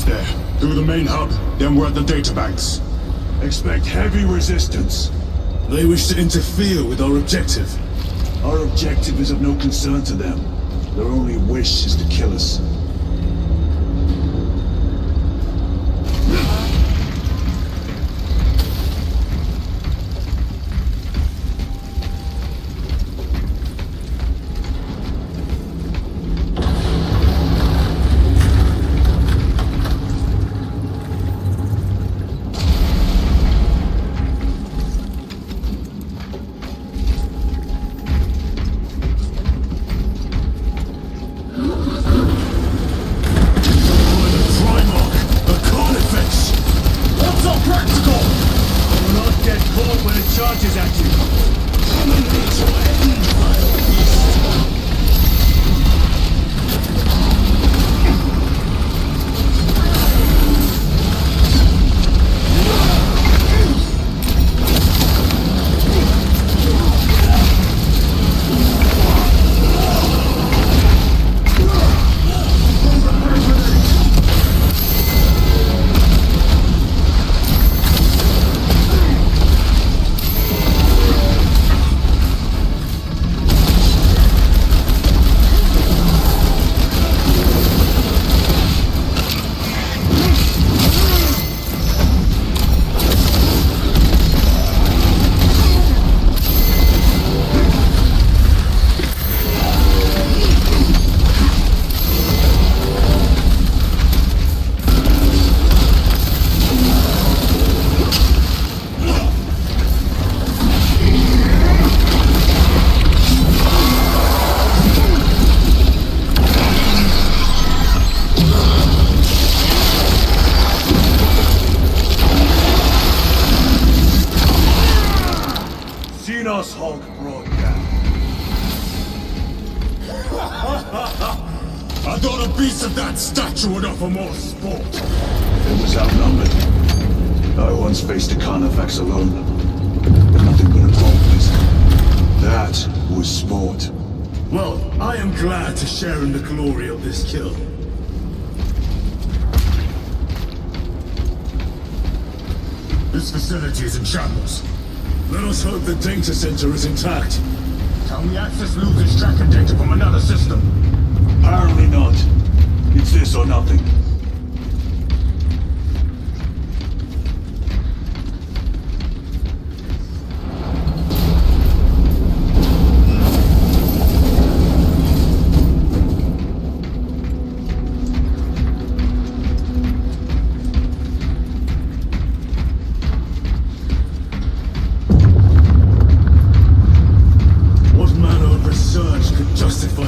pass there. Through the main hub, then we're at the databanks. Expect heavy resistance. They wish to interfere with our objective. Our objective is of no concern to them. Their only wish is to kill us. Xenos Hulk brought down. I thought a beast of that stature would offer more sport. It was outnumbered. I once faced a Carnifex alone. But nothing but a boldness. That was sport. Well, I am glad to share in the glory of this kill. This facility is in shambles. Let us hope the data center is intact. Can we access Luther's tracker data from another system? Apparently not. It's this or nothing.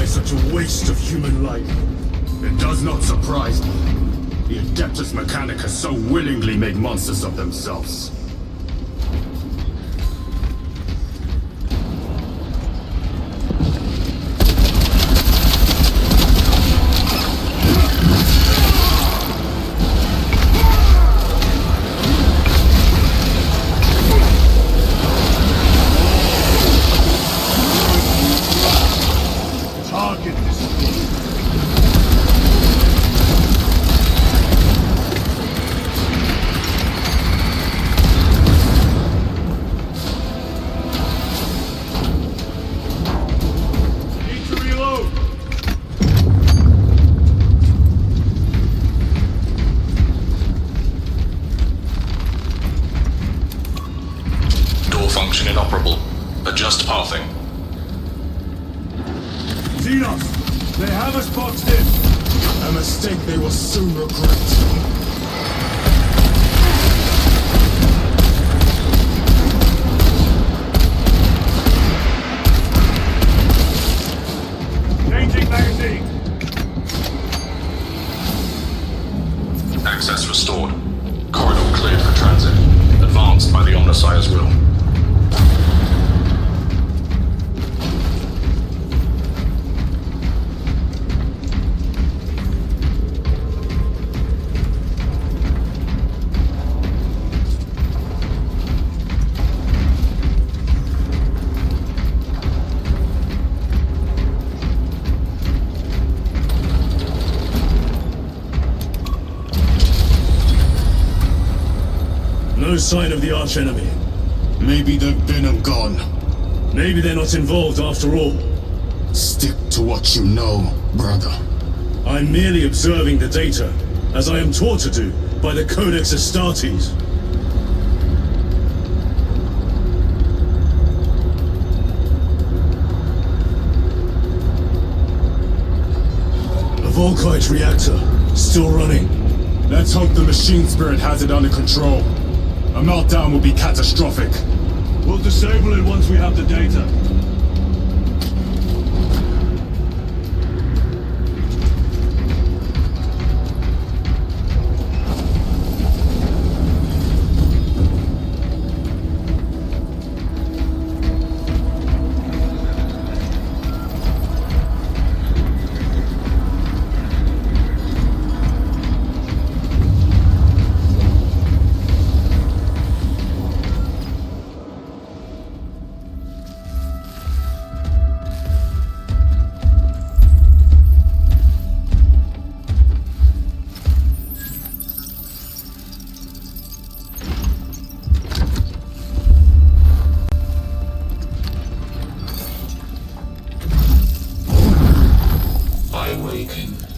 Such a waste of human life. It does not surprise me. The Adeptus Mechanica so willingly make monsters of themselves. Function inoperable. Adjust pathing. Xenos! They have us boxed in! A mistake they will soon regret. Access restored. Corridor cleared for transit. Advanced by the Omnissiah's will. no sign of the archenemy. Maybe they've been and gone. Maybe they're not involved after all. Stick to what you know, brother. I'm merely observing the data, as I am taught to do by the Codex Astartes. A Volkite reactor, still running. Let's hope the machine spirit has it under control. A meltdown will be catastrophic. We'll disable it once we have the data.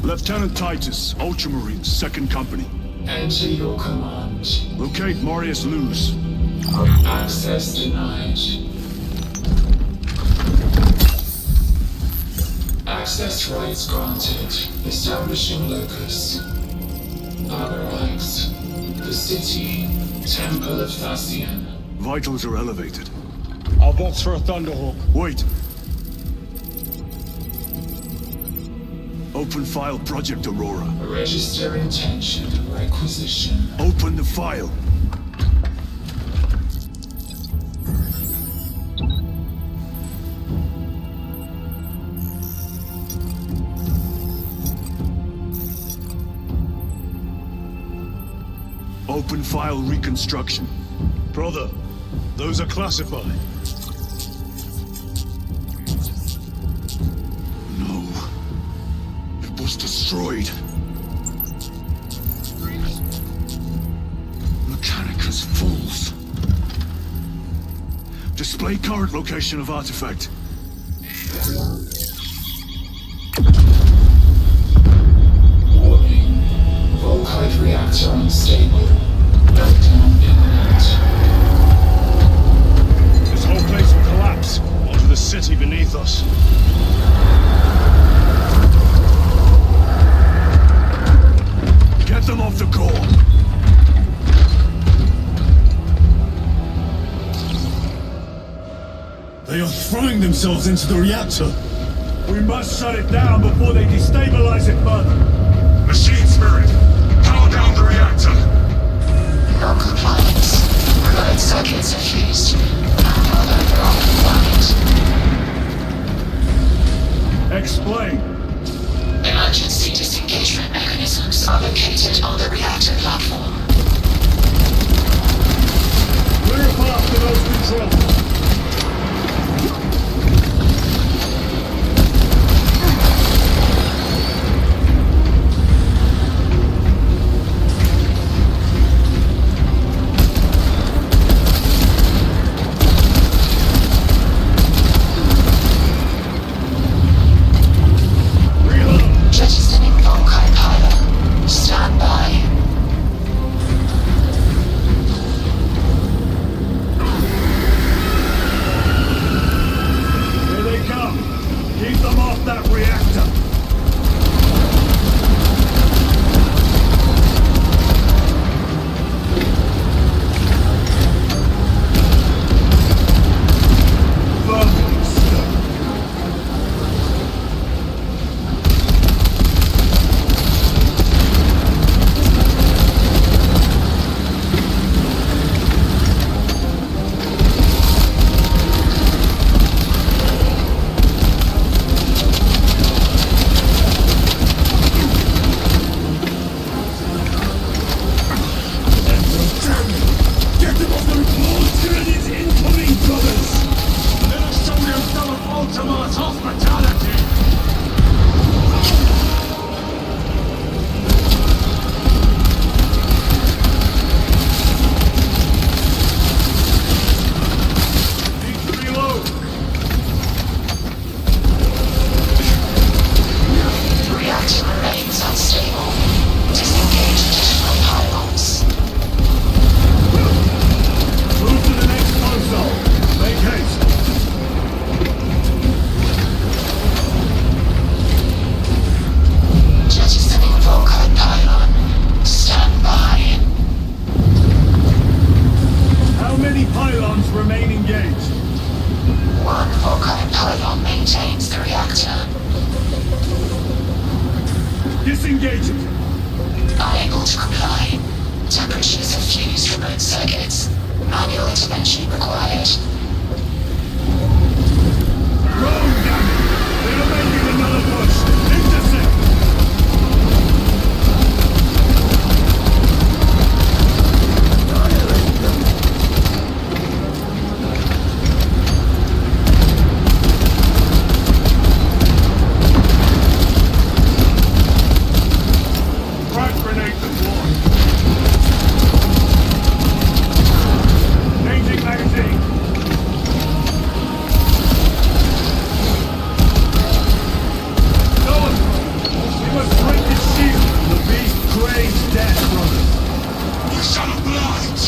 Lieutenant Titus, Ultramarines, 2nd Company. Enter your command. Locate Marius Luz. Access denied. Access rights granted. Establishing locus. Arrives. The city. Temple of Thasian. Vitals are elevated. I'll box for a Thunderhawk. Wait. Open file Project Aurora. Register intention requisition. Open the file. Open file reconstruction. Brother, those are classified. No. It was destroyed. Mechanicus fools. Display current location of artifact. Warning. Volkite reactor unstable. Meltdown imminent. This whole place will collapse onto the city beneath us. Get them off the core. They are throwing themselves into the reactor. We must shut it down before they destabilize it further. Machine Spirit, power down the reactor. Non-compliance. Remote circuits are fused. Power over offline. Explain. Emergency disengagement mechanisms are located on the reactor platform. Clear a path to those controls. Jettisoning Volkite pilot. Stand by. Disengage it! Unable to comply. Temperatures have fused remote circuits. Manual intervention required. Wrong, damn it! They're making another push! Intercept! Crack grenade deployed! Changing magazine! Nolan! We must break his shield! The beast craves death, brothers! You son of blind!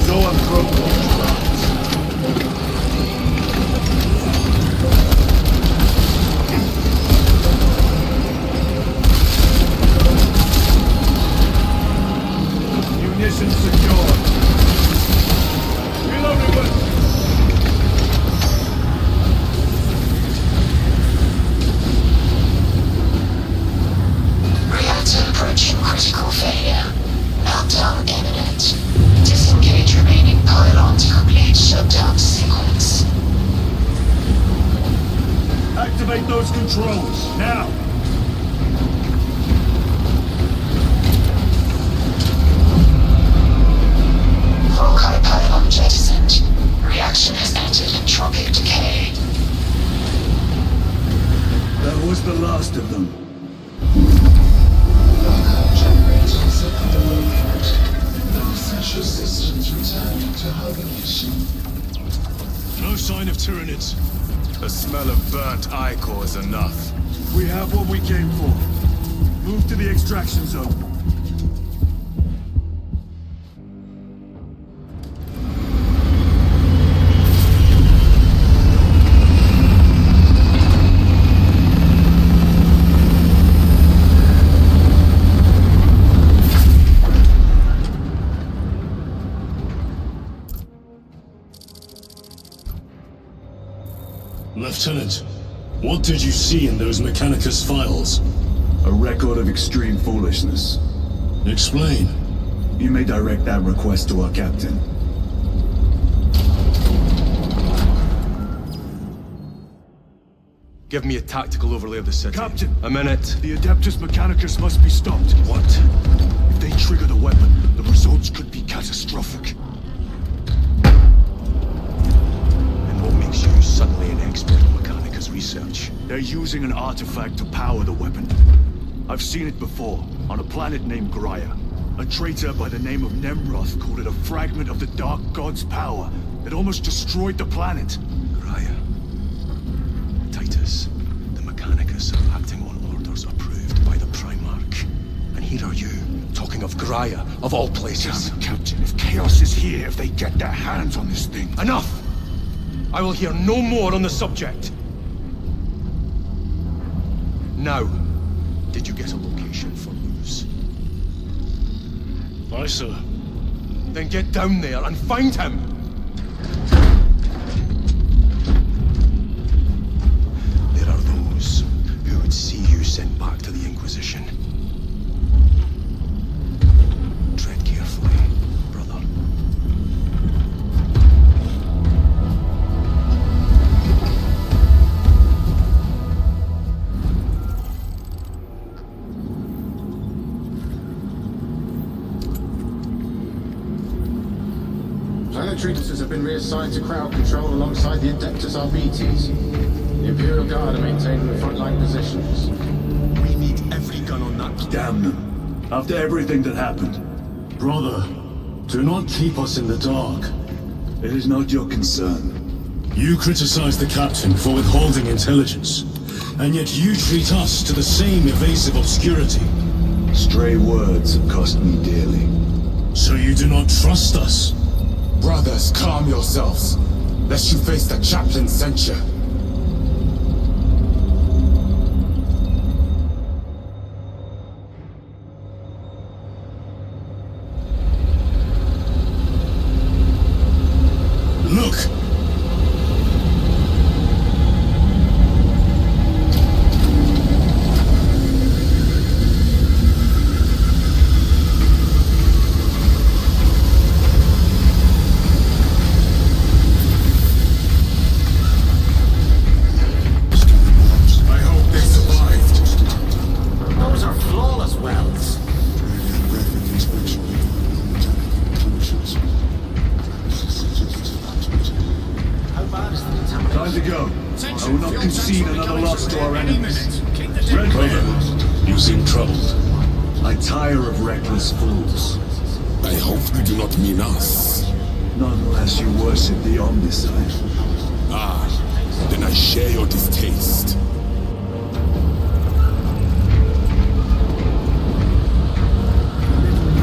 Zoan broke Munitions secured. Reloading with. Reactor approaching critical failure. Meltdown imminent. Disengage remaining pylon to complete shutdown sequence. Activate those controls, now! Volkite pylon jettisoned. Reaction has entered entropic decay. That was the last of them. Backup generators are deployed. Non-essential systems returning to hibernation. No sign of Tyranids. The smell of burnt ichor is enough. We have what we came for. Move to the extraction zone. Lieutenant, what did you see in those Mechanicus files? A record of extreme foolishness. Explain. You may direct that request to our captain. Give me a tactical overlay of the city. Captain! A minute. The Adeptus Mechanicus must be stopped. What? If they trigger the weapon, the results could be catastrophic. And what makes you suddenly an expert in Mechanicus research? They're using an artifact to power the weapon. I've seen it before, on a planet named Graia. A traitor by the name of Nemroth called it a fragment of the Dark God's power that almost destroyed the planet. Graia. Titus, the Mechanicus are acting on orders approved by the Primarch. And here are you, talking of Graia, of all places. Damn it, Captain, if Chaos is here, if they get their hands on this thing... Enough! I will hear no more on the subject. Now, did you get a location for Luz? Aye, sir. Then get down there and find him! There are those who would see you sent back to the Inquisition. Tread carefully, brother. Planetary forces have been reassigned to crowd control alongside the Adeptus Arbites. The Imperial Guard are maintaining the frontline positions. We need every gun on that. Damn them. After everything that happened. Brother, do not keep us in the dark. It is not your concern. You criticize the captain for withholding intelligence, and yet you treat us to the same evasive obscurity. Stray words have cost me dearly. So you do not trust us? Brothers, calm yourselves, lest you face the chaplain's censure. wells. Time to go. I will not concede another loss to our enemies. Red Brother, you seem troubled. I tire of reckless fools. I hope you do not mean us. Not unless you worship the Omnicide. Ah, then I share your distaste.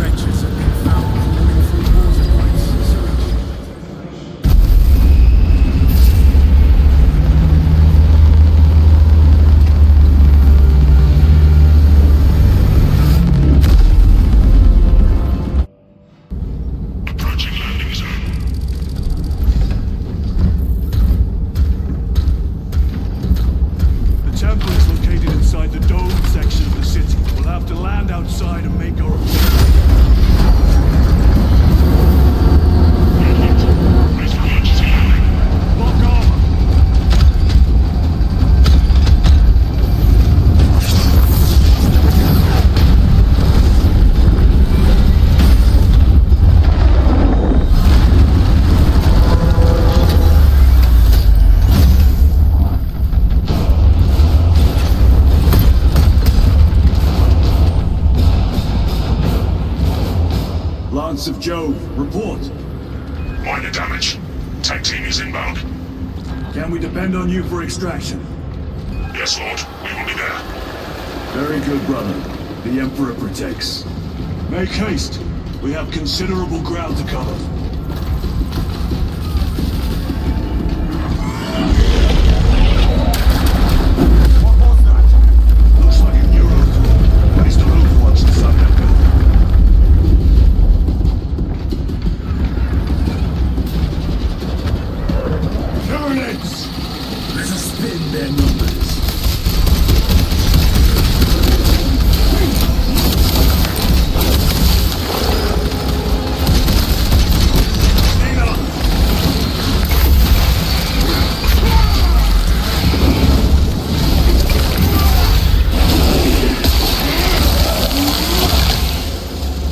Wretches have been found falling through water pipes. Approaching landing zone. The temple is located inside the dome section of the city. We'll have to land outside and make our Raise for emergency landing. lock armor. Lance of Jove, report. Minor damage. Tech team is inbound. Can we depend on you for extraction? Yes, Lord. We will be there. Very good, brother. The Emperor protects. Make haste. We have considerable ground to cover. What was that? Looks like a Euro. Place the Overwatch inside that building. Tyranids! Let us spin their numbers.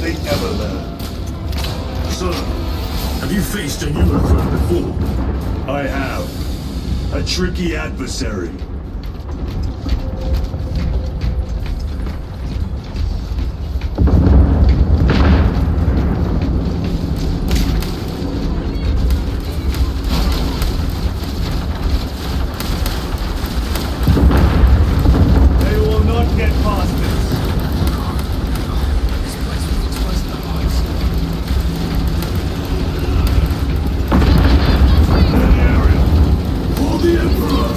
They never learn. Sir, have you faced a Eurocron before? I have. A tricky adversary. They will not get past this. For the Emperor!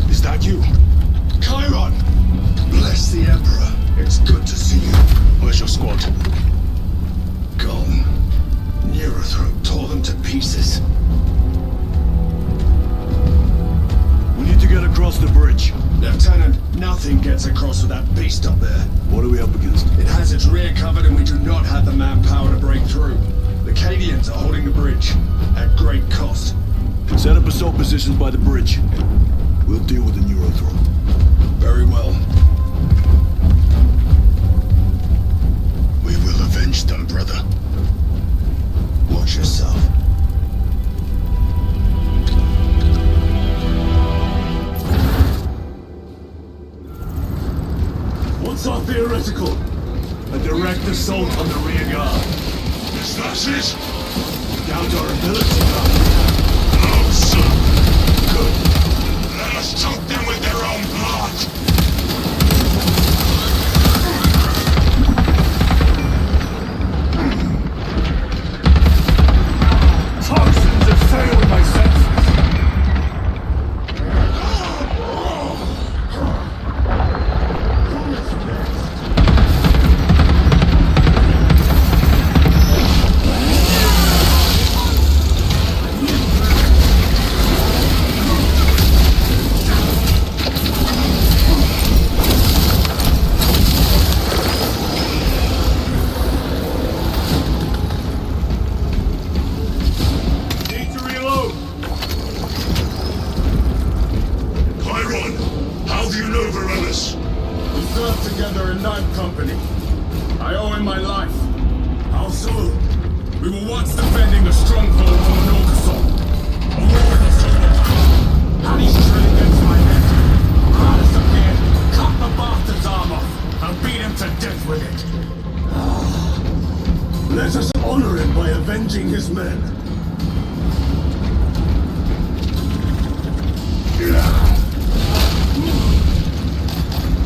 Is that you? Chiron! Bless the Emperor. It's good to see you. Where's your squad? Gone. Neurothroat tore them to pieces. We need to get across the bridge. Lieutenant, nothing gets across with that beast up there. What are we up against? It has its rear covered and we do not have the manpower to break through. The Cadians are holding the bridge, at great cost. Set up assault positions by the bridge. We'll deal with the Neurothroat. Very well. We will avenge them, brother. Watch yourself. What's our theoretical? A direct assault on the rear guard. Is that it? Doubt our ability, though. No, sir. Good. Let us choke them with their own blood. Toxins assailed my senses. Let us honor him by avenging his men.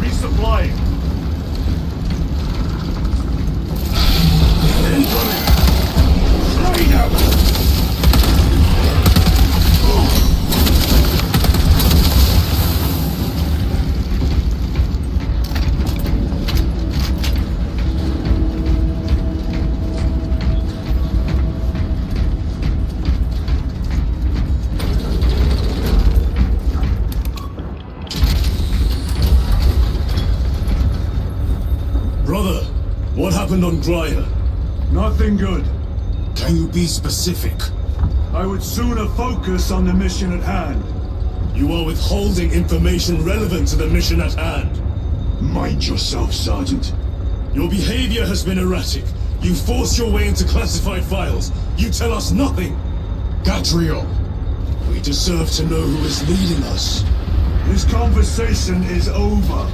Resupplying. Incoming! Straight out! Brother, what happened on Grya? Nothing good. Can you be specific? I would sooner focus on the mission at hand. You are withholding information relevant to the mission at hand. Mind yourself, Sergeant. Your behavior has been erratic. You force your way into classified files. You tell us nothing. Gatriel, we deserve to know who is leading us. This conversation is over.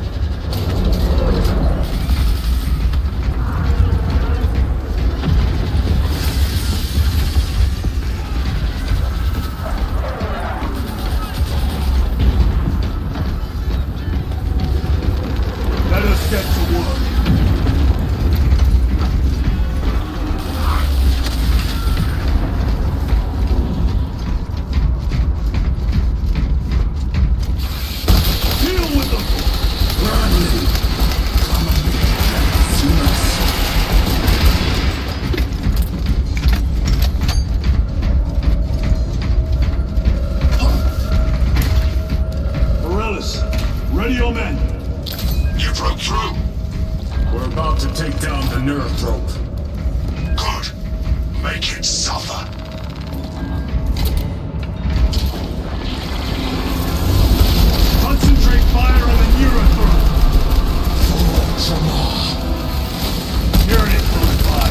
Let us get to work. Deal with them! Bradley, come on, xenos. Morellis, ready your men. You broke through. We're about to take down the neurotrope. Good. Make it suffer. Concentrate fire on the neurothrope. Unit close by.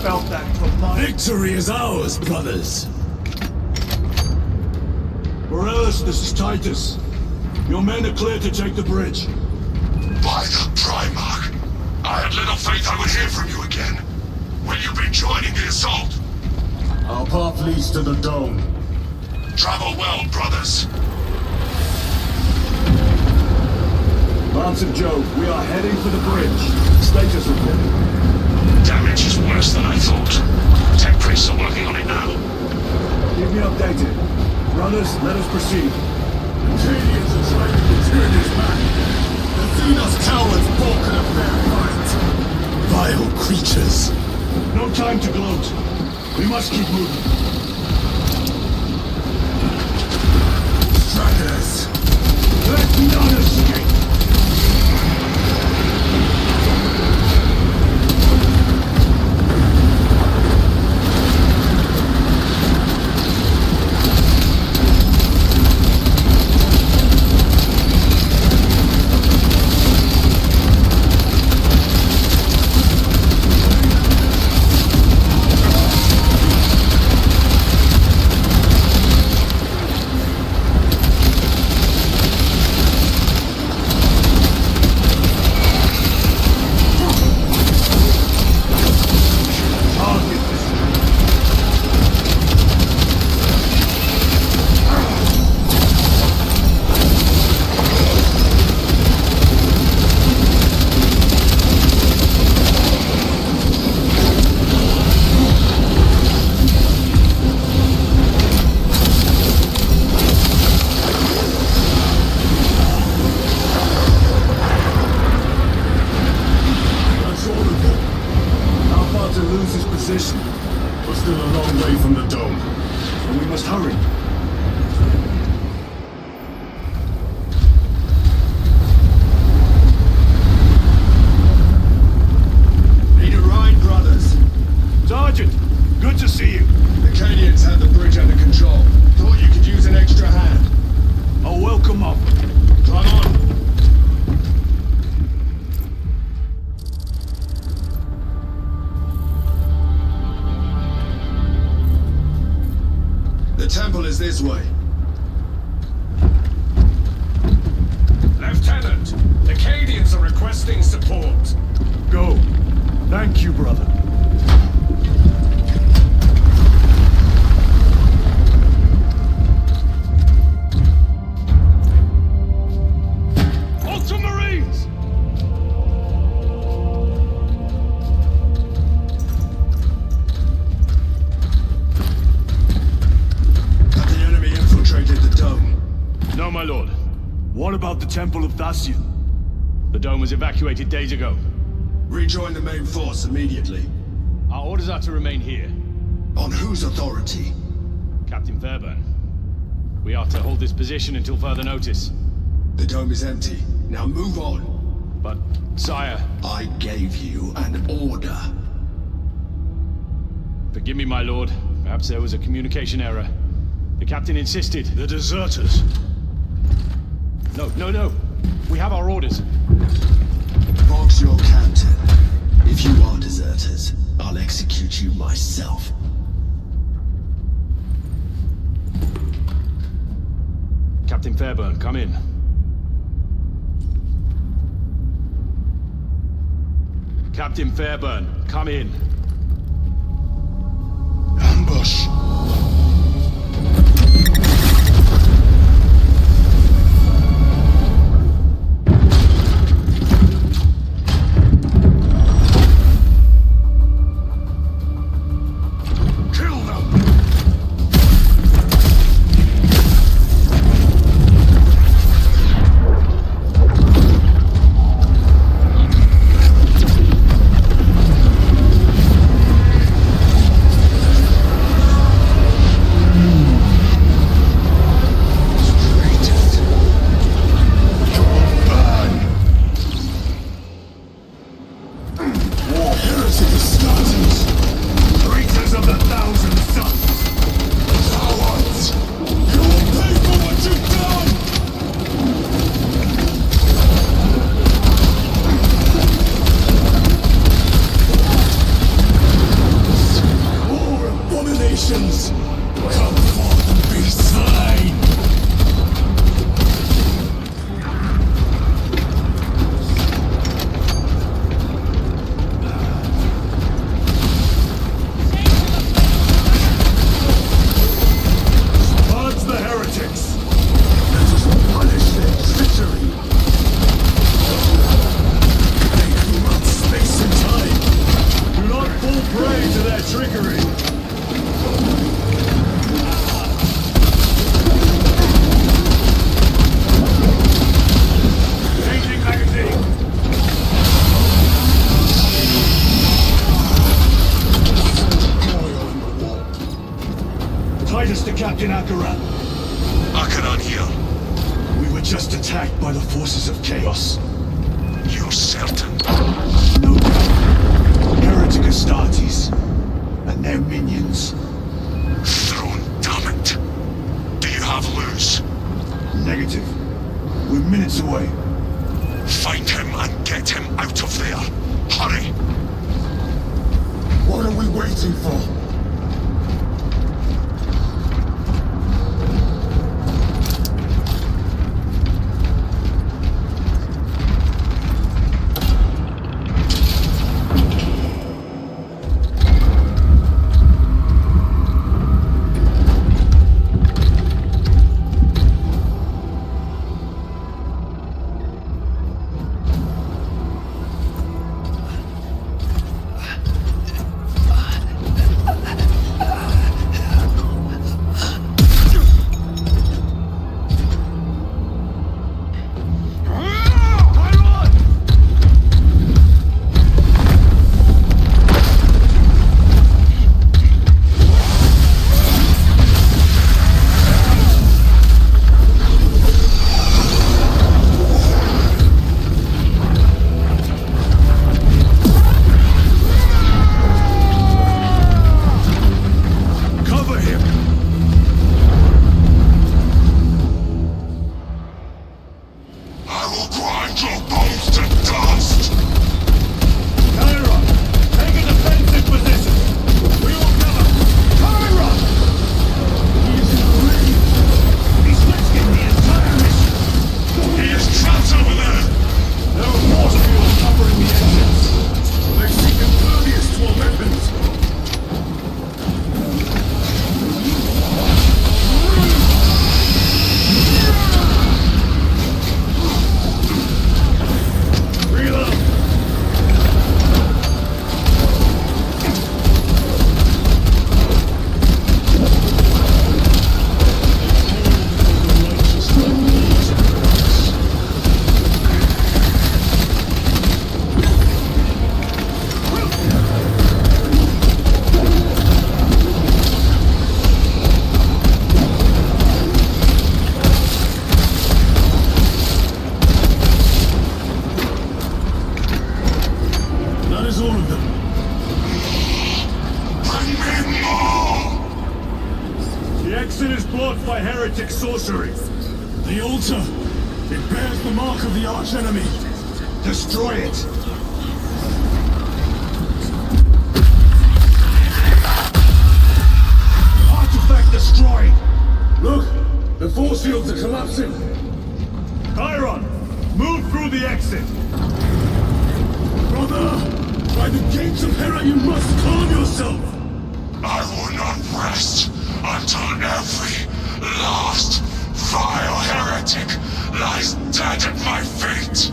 felt that from my... Victory is ours, brothers! Morellis, this is Titus. Your men are clear to take the bridge. By the Primarch! I had little faith I would hear from you again. Will you be joining the assault? Our path leads to the dome. Travel well, brothers. Lance and Joe, we are heading for the bridge. Status report. Damage is worse than I thought. Tech priests are working on it now. Keep me updated. Runners, let us proceed. The Cadians are trying to return us back. The xenos cowards balk at a fair fight. Vile creatures! No time to gloat. We must keep moving. Trackers! Let none escape! We're still a long way from the dome. And we must hurry. Need a ride, brothers? Sergeant, good to see you. The Cadians had the bridge under control. Thought you could use an extra hand. A welcome offer. Climb on. The temple is this way. Lieutenant, the Cadians are requesting support. Go. Thank you, brother. Ultramarines! Have the enemy infiltrated the dome? No, my lord. What about the Temple of Thasian? The dome was evacuated days ago. Rejoin the main force immediately. Our orders are to remain here. On whose authority? Captain Fairburn. We are to hold this position until further notice. The dome is empty. Now move on. But, sire, I gave you an order. forgive me, my lord. Perhaps there was a communication error. The captain insisted. The deserters. No. We have our orders. Vox your captain. If you are deserters, I'll execute you myself. Captain Fairburn, come in. Captain Fairburn, come in. Ambush! Kill them! Captain Akaran. Akaran here. We were just attacked by the forces of chaos. You're certain? No doubt. Heretic Astartes. And their minions. Throne, damn it. Do you have Luz? Negative. We're minutes away. Find him and get him out of there. Hurry! What are we waiting for? Sorcery. The altar. It bears the mark of the archenemy. Destroy it. Artifact destroyed. Look, the force fields are collapsing. Chiron, move through the exit. Brother, by the gates of Hera, you must calm yourself. I will not rest until every last vile heretic lies dead at my feet!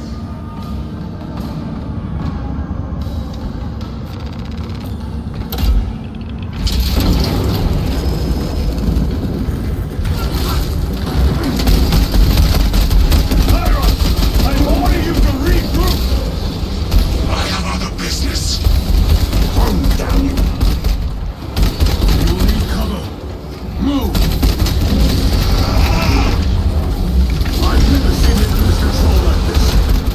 I've never seen it lose control like this.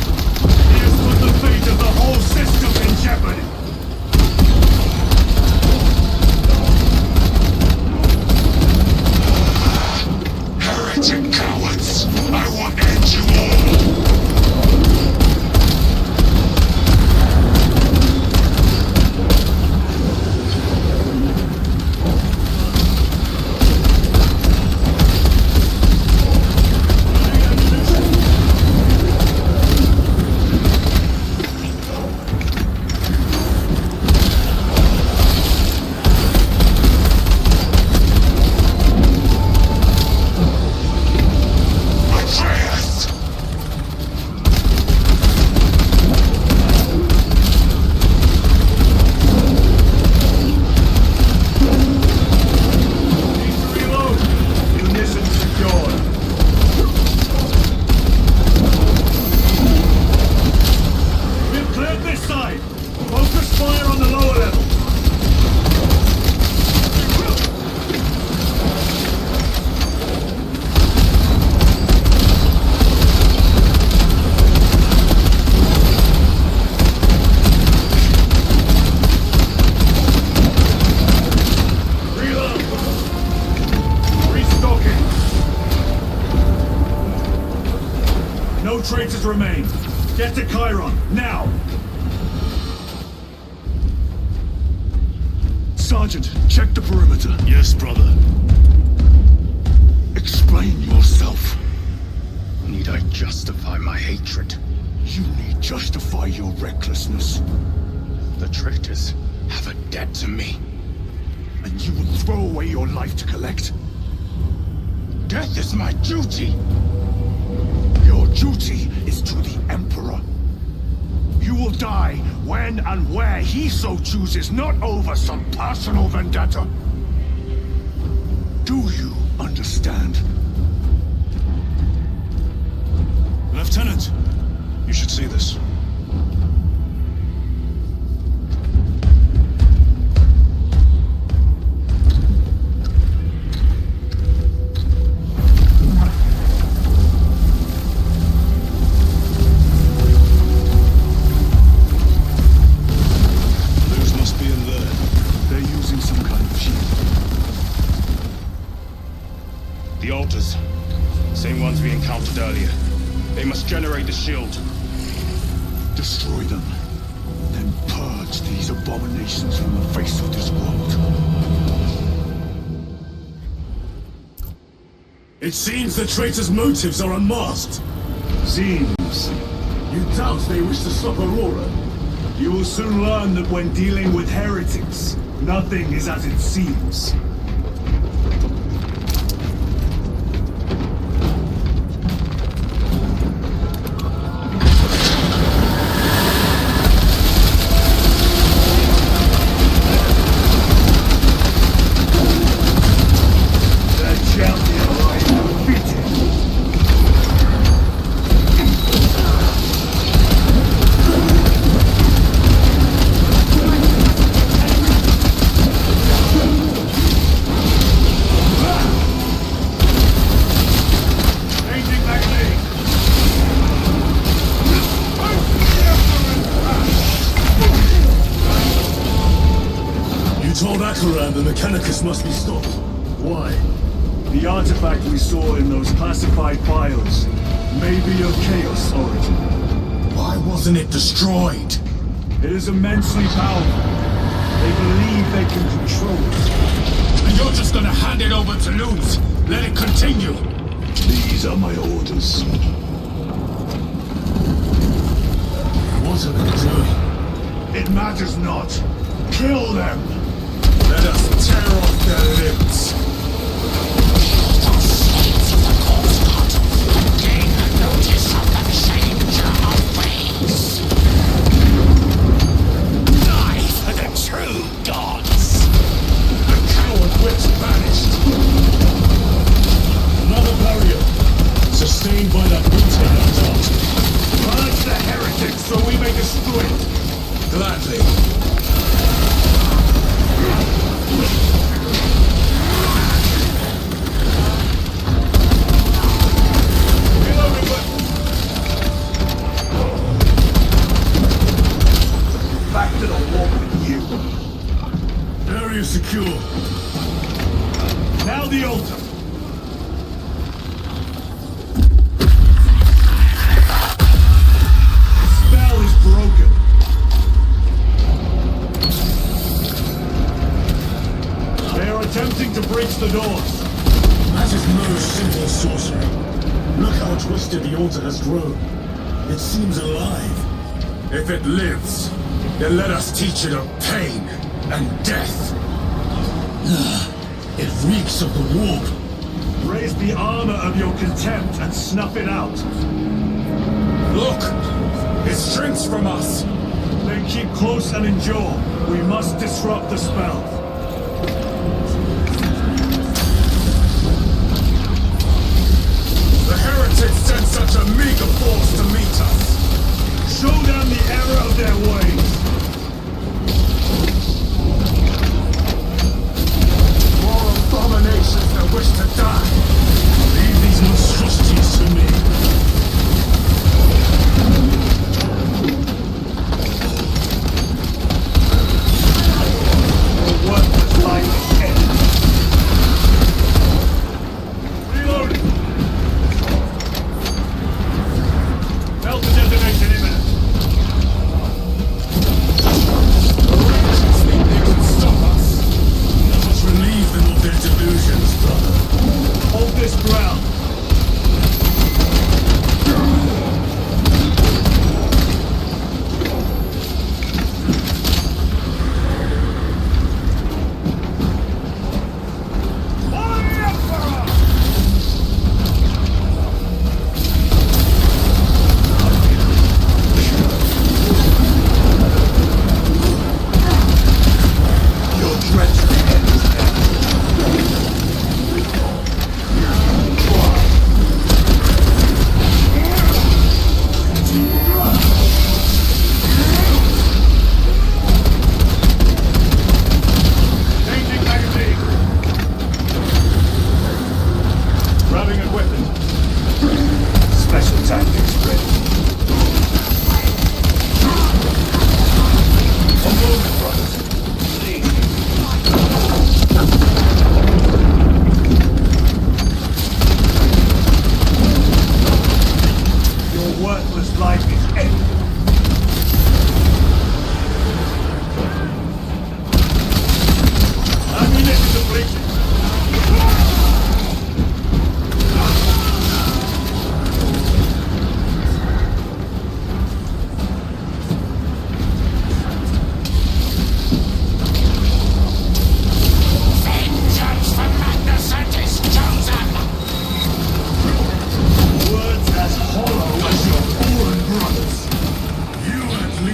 traitors remain. Get to Chiron, now! Sergeant, check the perimeter. Yes, brother. Explain yourself. Need I justify my hatred? You need justify your recklessness. The traitors have a debt to me. And you will throw away your life to collect? Death is my duty! Your duty is to the Emperor. You will die when and where he so chooses, not over some personal vendetta. Do you understand? Lieutenant, you should see this. Those must be in there. They're using some kind of shield. The altars. Same ones we encountered earlier. They must generate the shield. Destroy them. Then purge these abominations from the face of this world. It seems the traitors' motives are unmasked. Seems. You doubt they wish to stop Aurora? You will soon learn that when dealing with heretics, nothing is as it seems. The Mechanicus must be stopped. Why? The artifact we saw in those classified files may be of Chaos origin. Why wasn't it destroyed? It is immensely powerful. They believe they can control it. And you're just gonna hand it over to Luz? Let it continue? These are my orders. What are they doing? It matters not. Kill them! Let us tear off their limbs. Those slaves of the corpse god gain notice of the changer of ways. Die for the true gods. The coward witch vanished. Another barrier, sustained by that mutant up top. Purge the heretics so we may destroy it. Gladly. Back to the war with you. Area secure. Now the altar. Spell is broken. They are attempting to breach the doors. That is no simple sorcery. Look how twisted the altar has grown. It seems alive. If it lives, then let us teach it of pain and death. It reeks of the warp. Raise the armor of your contempt and snuff it out. Look! It shrinks from us! Then keep close and endure. We must disrupt the spell. The heretics sent such a meager force to meet us! Show them the error of their ways. More abominations that wish to die! Leave these monstrosities to me! The worthless life is ended. Reloading.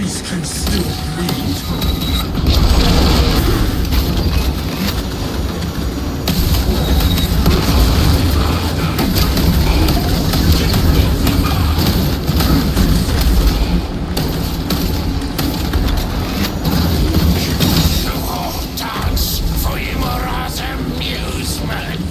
bodies can still bleed. Dance for Imora's amusement.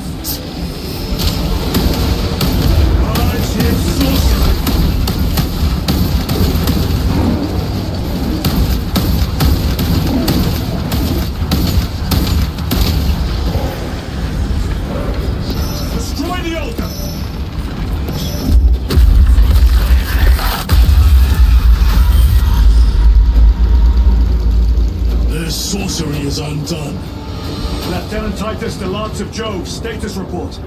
Destroy the altar! Their sorcery is undone. Lieutenant Titus, the Lance of Jove, status report.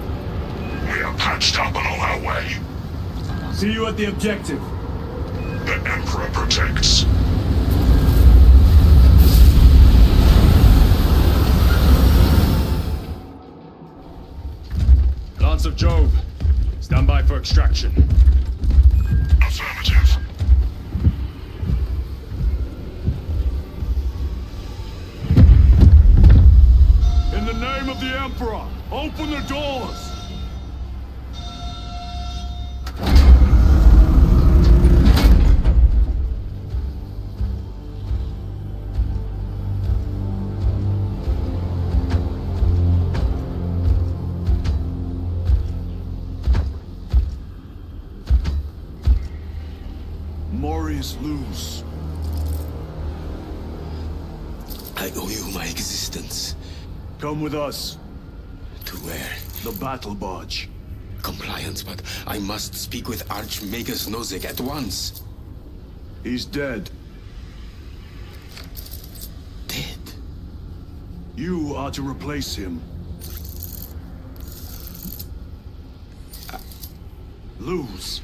We are patched up and on our way. See you at the objective. The Emperor protects. Lance of Jove, stand by for extraction. Affirmative. In the name of the Emperor, open the doors! Morius lose. I owe you my existence. Come with us. To where? The battle barge. Compliance, but I must speak with Archmagus Nozick at once. He's dead. Dead? You are to replace him. Lose.